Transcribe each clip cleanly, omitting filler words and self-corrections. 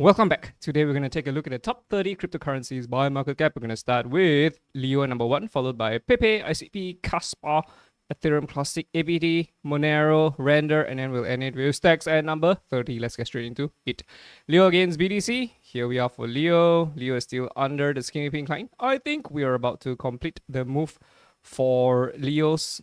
Welcome back. Today we're going to take a look at the top 30 cryptocurrencies by market cap. We're going to start with Leo number 1, followed by PEPE, ICP, Kaspa, Ethereum Classic, APT, Monero, Render, and then we'll end it with Stacks at number 30. Let's get straight into it. Leo against BTC. Here we are for Leo. Leo is still under the skinny pink line. I think we are about to complete the move for Leo's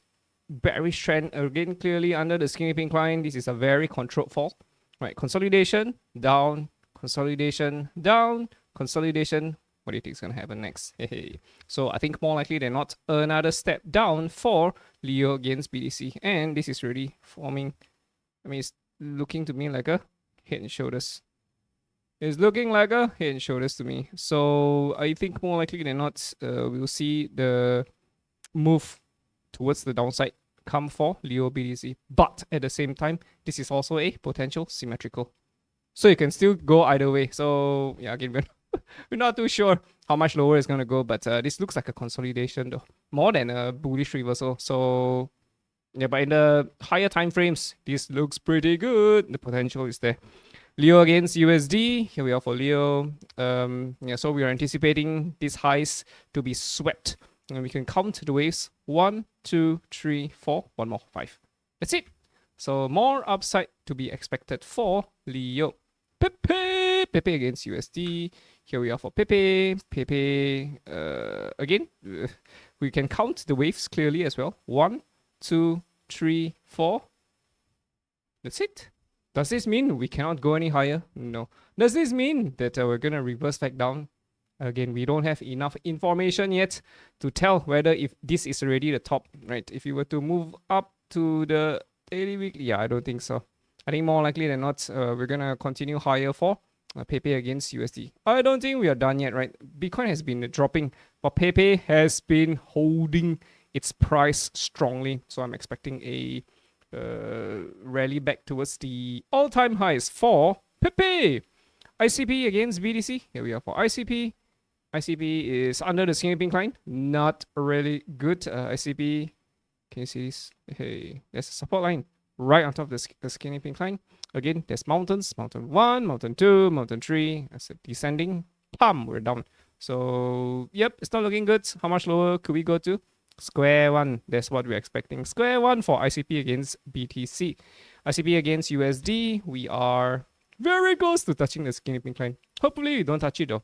bearish trend. Again, clearly under the skinny pink line. This is a very controlled fall. Right, consolidation, down, consolidation, down, consolidation. What do you think is going to happen next? So I think more likely than not, another step down for Leo against BTC. And this is really forming, it's looking to me like a head and shoulders. It's looking like a head and shoulders to me. So I think more likely than not, we'll see the move towards the downside come for Leo BTC. But at the same time, this is also a potential symmetrical. So you can still go either way. So yeah, again, we're not too sure how much lower it's going to go, but this looks like a consolidation though, more than a bullish reversal. So yeah, but in the higher time frames, this looks pretty good. The potential is there. Leo against USD. Here we are for Leo. So we are anticipating these highs to be swept. And we can count the waves. 1, 2, 3, 4. One more, 5. That's it. So more upside to be expected for Leo. PEPE against USD. Here we are for PEPE. PEPE, again, we can count the waves clearly as well. 1, 2, 3, 4. That's it. Does this mean we cannot go any higher? No. Does this mean that we're going to reverse back down? Again, we don't have enough information yet to tell whether if this is already the top, right? If you were to move up to the daily, weekly, yeah, I don't think so. I think more likely than not, we're going to continue higher for PEPE against USD. I don't think we are done yet, right? Bitcoin has been dropping, but PEPE has been holding its price strongly. So I'm expecting a rally back towards the all-time highs for PEPE. ICP against BTC. Here we are for ICP. ICP is under the skinny pink line. Not really good. ICP, can you see this? Hey, there's a support line right on top of the skinny pink line. Again, there's mountains. Mountain 1, mountain 2, mountain 3. That's a descending. Pam, we're down. So, yep, it's not looking good. How much lower could we go to? Square 1. That's what we're expecting. Square 1 for ICP against BTC. ICP against USD. We are very close to touching the skinny pink line. Hopefully, we don't touch it though.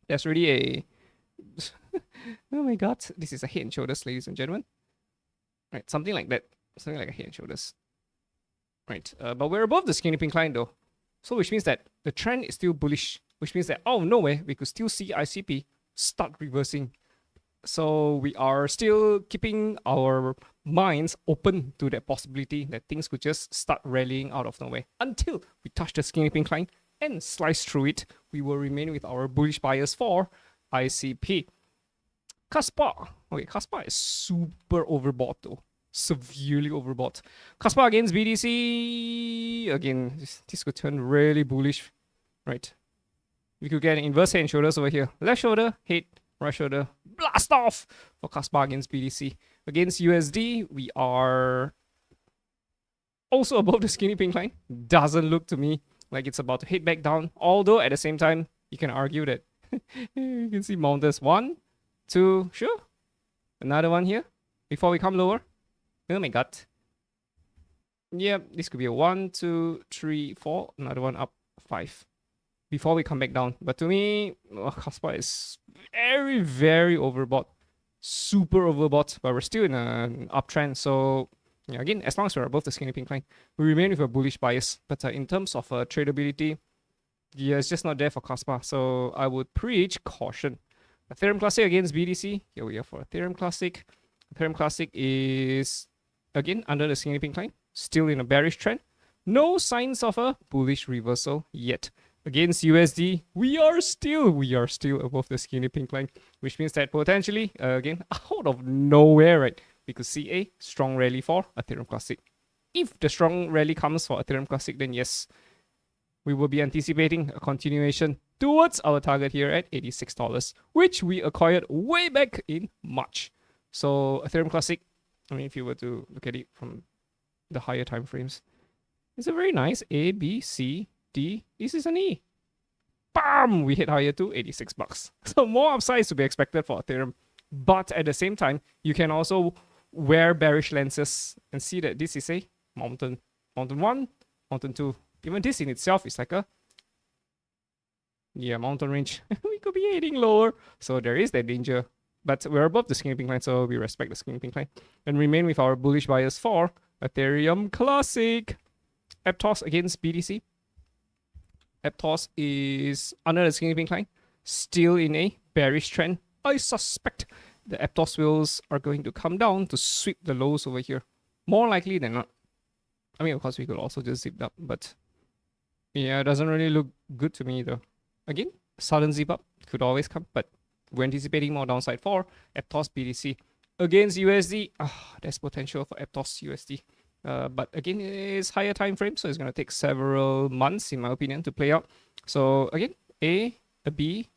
That's really a... oh my god. This is a head and shoulders, ladies and gentlemen. Right, something like that. Something like a head and shoulders. Right, but we're above the skinny pink line though. So which means that the trend is still bullish. Which means that out of nowhere, we could still see ICP start reversing. So we are still keeping our minds open to that possibility that things could just start rallying out of nowhere. Until we touch the skinny pink line and slice through it, we will remain with our bullish bias for ICP. Kaspa. Okay, Kaspa is super overbought though. Severely overbought. Kaspa against BTC. Again, this could turn really bullish. Right. We could get an inverse head and shoulders over here. Left shoulder, head, right shoulder, blast off for Kaspa against BTC. Against USD, we are also above the skinny pink line. Doesn't look to me like it's about to hit back down. Although at the same time, you can argue that you can see mountains. 1, 2, sure. Another one here before we come lower. Oh my god. Yep, this could be a 1, 2, 3, 4. Another one up 5. Before we come back down. But to me, Kaspa is very, very overbought. Super overbought. But we're still in an uptrend. So yeah, again, as long as we're above the skinny pink line, we remain with a bullish bias. But in terms of tradability, yeah, it's just not there for Kaspa. So I would preach caution. Ethereum Classic against BTC. Here we are for Ethereum Classic. Ethereum Classic is again under the skinny pink line. Still in a bearish trend. No signs of a bullish reversal yet. Against USD, we are still above the skinny pink line, which means that potentially, again, out of nowhere, right, we could see a strong rally for Ethereum Classic. If the strong rally comes for Ethereum Classic, then yes, we will be anticipating a continuation towards our target here at $86, which we acquired way back in March. So Ethereum Classic, I mean, if you were to look at it from the higher time frames, it's a very nice A, B, C, D. This is an E. bam, we hit higher to 86 bucks. So more upsides to be expected for Ethereum. But at the same time, you can also wear bearish lenses and see that this is a mountain. Mountain 1, mountain 2. Even this in itself is like a mountain range. We could be heading lower. So there is that danger. But we're above the skinny pink line, so we respect the skinny pink line. And remain with our bullish bias for Ethereum Classic. Aptos against BTC. Aptos is under the skinny pink line, still in a bearish trend. I suspect the Aptos wheels are going to come down to sweep the lows over here. More likely than not. I mean, of course, we could also just zip up, but yeah, it doesn't really look good to me though. Again, sudden zip up could always come, but we're anticipating more downside for Aptos BTC. Against USD, there's potential for Aptos USD. But again, it's higher time frame, so it's going to take several months, in my opinion, to play out. So again, A, a B,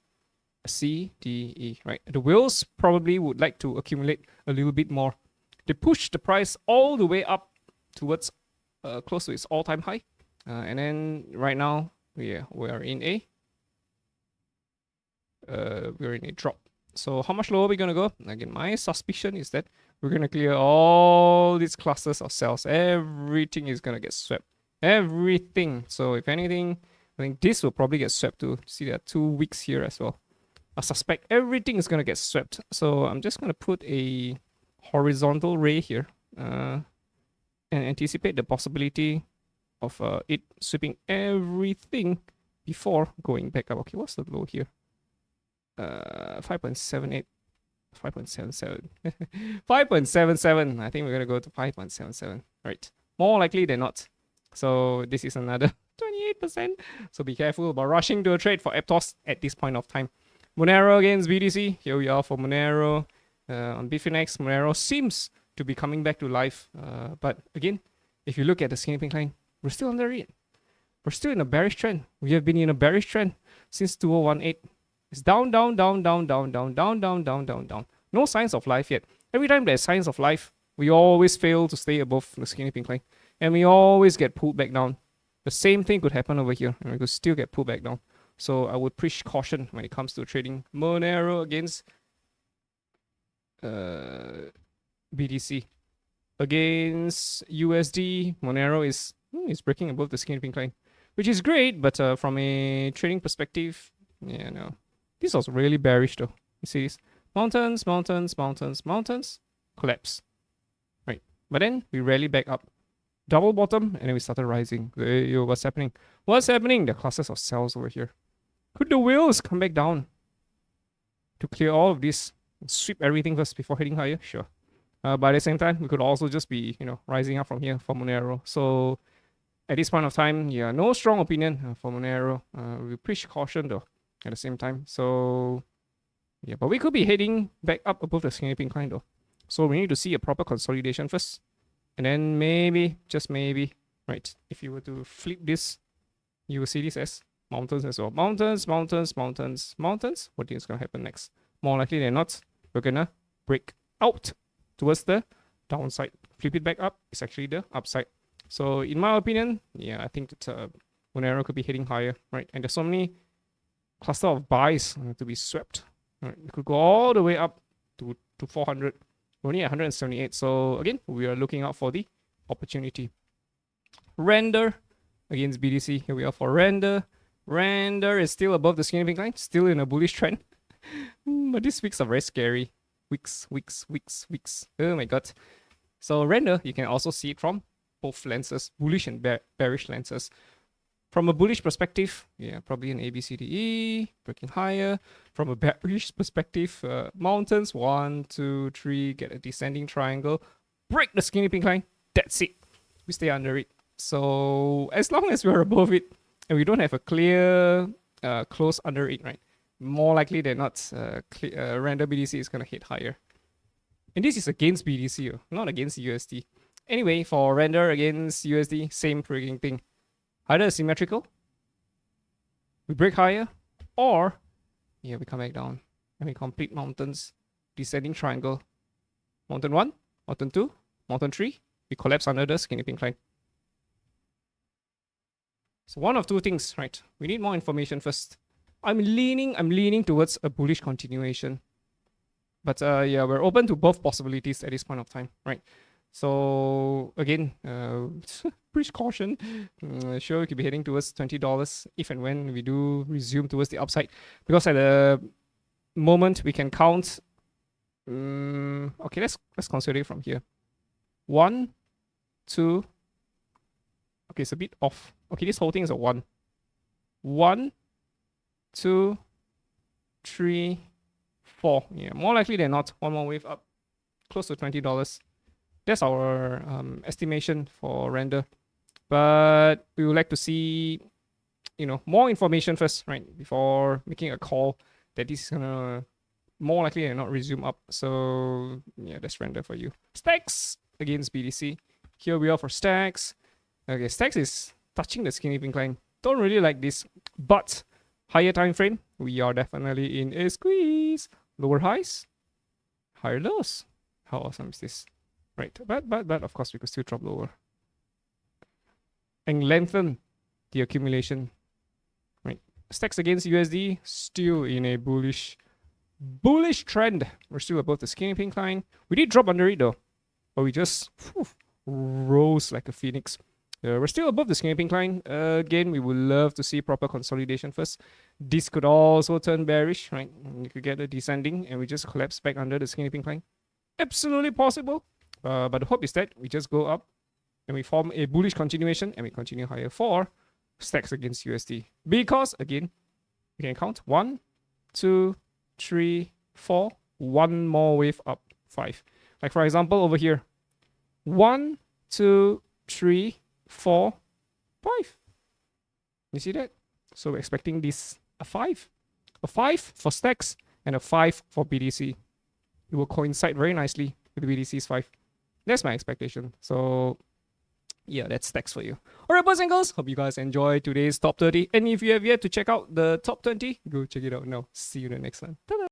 a C, D, E, right? The whales probably would like to accumulate a little bit more. They push the price all the way up towards close to its all-time high. And then right now, we're in a drop. So how much lower are we going to go? Again, my suspicion is that we're going to clear all these clusters of cells. Everything is going to get swept. Everything. So if anything, I think this will probably get swept too. See, there are 2 weeks here as well. I suspect everything is going to get swept. So I'm just going to put a horizontal ray here and anticipate the possibility of it sweeping everything before going back up. Okay, what's the low here? 5.78. 5.77. 5.77. I think we're going to go to 5.77. Right. More likely than not. So this is another 28%. So be careful about rushing to a trade for Aptos at this point of time. Monero against BTC. Here we are for Monero. On Bitfinex, Monero seems to be coming back to life. But again, if you look at the skinny pink line, we're still under it. We're still in a bearish trend. We have been in a bearish trend since 2018. It's down, down, down, down, down, down, down, down, down, down, down. No signs of life yet. Every time there's signs of life, we always fail to stay above the skinny pink line. And we always get pulled back down. The same thing could happen over here. And we could still get pulled back down. So I would preach caution when it comes to trading Monero against BTC. Against USD, Monero is breaking above the skinny pink line. Which is great, but from a trading perspective, yeah, no. This was really bearish though. You see this? Mountains, mountains, mountains, mountains, collapse. Right. But then we rally back up. Double bottom, and then we started rising. Yo, what's happening? What's happening? The clusters of cells over here. Could the wheels come back down to clear all of this? Sweep everything first before heading higher? Sure. But at the same time, we could also just be, rising up from here for Monero. So at this point of time, yeah, no strong opinion for Monero. We preach caution though at the same time. So yeah, but we could be heading back up above the skinny pink line though. So we need to see a proper consolidation first. And then maybe, just maybe, right, if you were to flip this, you will see this as mountains as well. Mountains, mountains, mountains, mountains. What do you think is going to happen next? More likely than not, we're going to break out towards the downside. Flip it back up, it's actually the upside. So in my opinion, yeah, I think that Monero could be heading higher, right? And there's so many cluster of buys to be swept. Right? We could go all the way up to 400. We're only at 178. So again, we are looking out for the opportunity. Render against BTC. Here we are for Render. Render is still above the skinny pink line, still in a bullish trend. But these weeks are very scary. Weeks. Oh my god. So Render, you can also see it from both lenses, bullish and bearish lenses. From a bullish perspective, yeah, probably an ABCDE, breaking higher. From a bearish perspective, mountains, 1, 2, 3, get a descending triangle, break the skinny pink line, that's it. We stay under it. So as long as we're above it, and we don't have a clear close under it, right? More likely than not, Render BTC is going to hit higher. And this is against BTC, not against USD. Anyway, for Render against USD, same freaking thing. Either symmetrical, we break higher, or yeah, we come back down and we complete mountains, descending triangle. Mountain 1, mountain 2, mountain 3, we collapse under the skinny pink line. So one of two things, right? We need more information first. I'm leaning towards a bullish continuation. But yeah, we're open to both possibilities at this point of time, right? So again, please caution. Sure, we could be heading towards $20 if and when we do resume towards the upside, because at the moment we can count. Okay, let's consider it from here. 1, 2. Okay, it's a bit off. Okay, this whole thing is a 1. 1, 2, 3, 4. Yeah, more likely than not, one more wave up, close to $20. That's our estimation for render. But we would like to see, more information first, right? Before making a call that this is gonna more likely than not resume up. So yeah, that's render for you. Stacks against BTC. Here we are for Stacks. Okay, Stacks is touching the skinny pink line. Don't really like this, but higher time frame, we are definitely in a squeeze. Lower highs, higher lows. How awesome is this? Right, but of course we could still drop lower and lengthen the accumulation. Right, Stacks against USD still in a bullish trend. We're still above the skinny pink line. We did drop under it though, but we just rose like a phoenix. We're still above the skinny pink line. Again, we would love to see proper consolidation first. This could also turn bearish, right? You could get a descending and we just collapse back under the skinny pink line. Absolutely possible. But the hope is that we just go up and we form a bullish continuation and we continue higher for Stacks against USD. Because again, we can count 1, 2, 3, 4. One more wave up, 5. Like for example, over here, 1, 2, 3, 4, 5. You see that? So we're expecting this a 5 for Stacks and a 5 for BTC. It will coincide very nicely with BTC's 5. That's my expectation. So yeah, that's Stacks for you. Alright, boys and girls, hope you guys enjoyed today's top 30. And if you have yet to check out the top 20, go check it out now. See you in the next one. Ta-da!